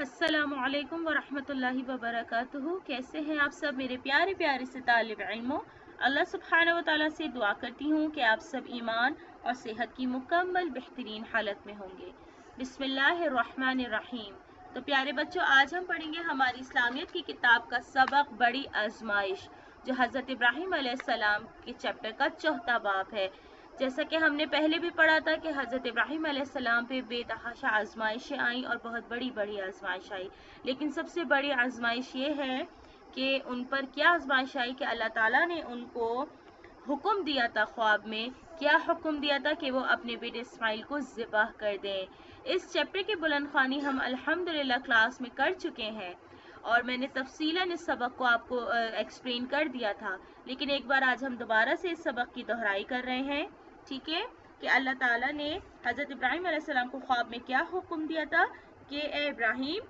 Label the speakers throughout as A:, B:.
A: अस्सलामुअलैकुम वरहमतुल्लाहि वबरकातुहू। कैसे हैं आप सब मेरे प्यारे प्यारे से तालिब इल्मों। अल्लाह सुब्हानहू व तआला से दुआ करती हूँ कि आप सब ईमान और सेहत की मुकम्मल बेहतरीन हालत में होंगे। बिस्मिल्लाहिर्रहमानिर्रहीम। तो प्यारे बच्चों, आज हम पढ़ेंगे हमारी इस्लामियत की किताब का सबक बड़ी आजमाइश, जो हज़रत इब्राहीम अलैहिस्सलाम के चैप्टर का चौथा बाब है। जैसा कि हमने पहले भी पढ़ा था कि हज़रत इब्राहीम अलैहिस्सलाम पे बेतहाशा आजमाइशें आई और बहुत बड़ी बड़ी आजमाइश आई, लेकिन सबसे बड़ी आजमाइश ये है कि उन पर क्या आजमाइश आई कि अल्लाह ताला ने उनको हुक्म दिया था ख्वाब में। क्या हुक्म दिया था कि वो अपने बेटे इस्माइल को ज़िबाह कर दें। इस चैप्टर की बुलंद ख्वानी हम अल्हम्दुलिल्लाह क्लास में कर चुके हैं और मैंने तफसीलन इस सबक को आपको एक्सप्लेन कर दिया था, लेकिन एक बार आज हम दोबारा से इस सबक की दोहराई कर रहे हैं। ठीक है, कि अल्लाह ताला ने हज़रत इब्राहीम अलैहिस्सलाम को ख्वाब में क्या हुक्म दिया था कि ए इब्राहीम,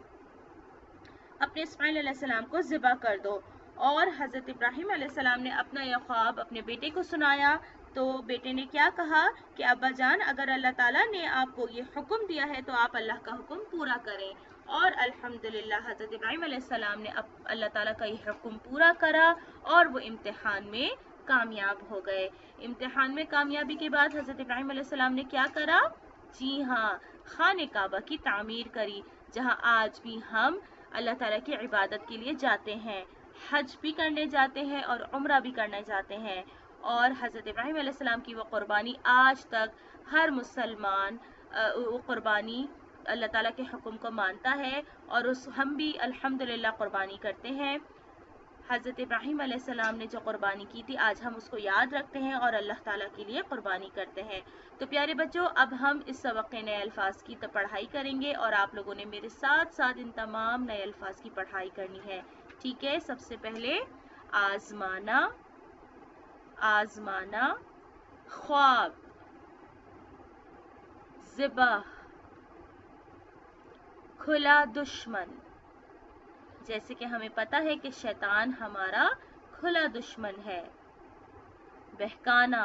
A: अपने इस्माइल अलैहिस्सलाम को ज़िबा कर दो। और हज़रत इब्राहीम अलैहिस्सलाम ने अपना यह ख्वाब अपने बेटे को सुनाया। तो बेटे ने क्या कहा कि अब्बा जान, अगर अल्लाह ताला ने आपको ये हुक्म दिया है तो आप अल्लाह का हुक्म पूरा करें। और अल्हम्दुलिल्लाह हज़रत इब्राहीम अलैहिस्सलाम ने अल्लाह ताला का ये हुक्म पूरा करा और वो इम्तिहान में कामयाब हो गए। इम्तिहान में कामयाबी के बाद हज़रत इब्राहीम अलैहिस्सलाम ने क्या करा? जी हाँ, खाने काबा की तामीर करी, जहाँ आज भी हम अल्लाह ताला की इबादत के लिए जाते हैं, हज भी करने जाते हैं और उम्रा भी करने जाते हैं। और हज़रत इब्राहीम अलैहिस्सलाम की वो क़ुरबानी आज तक हर मुसलमान वो क़ुरबानी अल्लाह ताला के हुक्म को मानता है और हम भी अल्हम्दुलिल्लाह क़ुरबानी करते हैं। हज़रत इब्राहीम अलैहिस्सलाम ने जो क़ुरबानी की थी, आज हम उसको याद रखते हैं और अल्लाह ताला के लिए क़ुरबानी करते हैं। तो प्यारे बच्चों, अब हम इस सबक के नए अल्फाज की तो पढ़ाई करेंगे और आप लोगों ने मेरे साथ साथ इन तमाम नए अल्फाज की पढ़ाई करनी है। ठीक है, सबसे पहले आजमाना, आजमाना, ख्वाब, ज़िबाह, खुला दुश्मन। जैसे कि हमें पता है कि शैतान हमारा खुला दुश्मन है। बहकाना,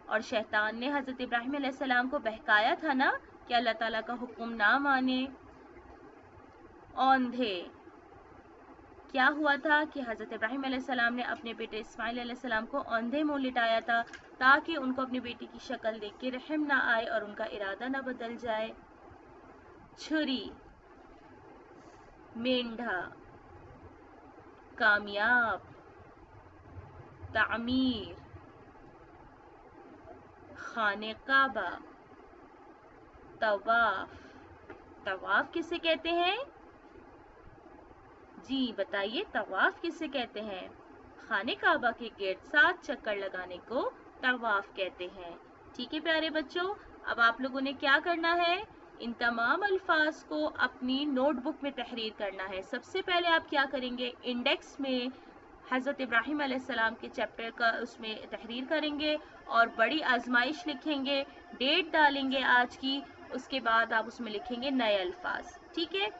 A: और शैतान ने हज़रत इब्राहीम अलैहिस्सलाम को बहकाया था ना कि अल्लाह ताला का हुक्म ना माने। औंधे, क्या हुआ था कि हज़रत इब्राहीम अलैहिस्सलाम ने अपने बेटे इस्माइल अलैहिस्सलाम को औंधे मुंह लिटाया था ताकि उनको अपनी बेटी की शक्ल देख के रहम ना आए और उनका इरादा ना बदल जाए। छुरी, मेंढा, कामयाब, तामीर, खाने काबा, तवाफ। तवाफ किसे कहते हैं? जी बताइए, तवाफ किसे कहते हैं? खाने काबा के गिर्द 7 चक्कर लगाने को तवाफ कहते हैं। ठीक है प्यारे बच्चों, अब आप लोगों ने क्या करना है? इन तमाम अल्फाज को अपनी नोटबुक में तहरीर करना है। सबसे पहले आप क्या करेंगे? इंडेक्स में हज़रत इब्राहीम अलैहिस्सलाम के चैप्टर का उसमें तहरीर करेंगे और बड़ी आजमाइश लिखेंगे, डेट डालेंगे आज की। उसके बाद आप उसमें लिखेंगे नए अल्फाज। ठीक है,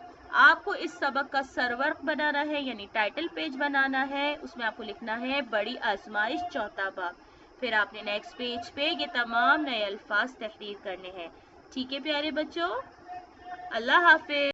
A: आपको इस सबक का सरवर्क बनाना है, यानी टाइटल पेज बनाना है। उसमें आपको लिखना है बड़ी आजमाइश चौथा बाब। फिर आपने नेक्स्ट पेज पे ये तमाम नए अल्फाज तहरीर करने हैं। ठीक है प्यारे बच्चों, अल्लाह हाफिज।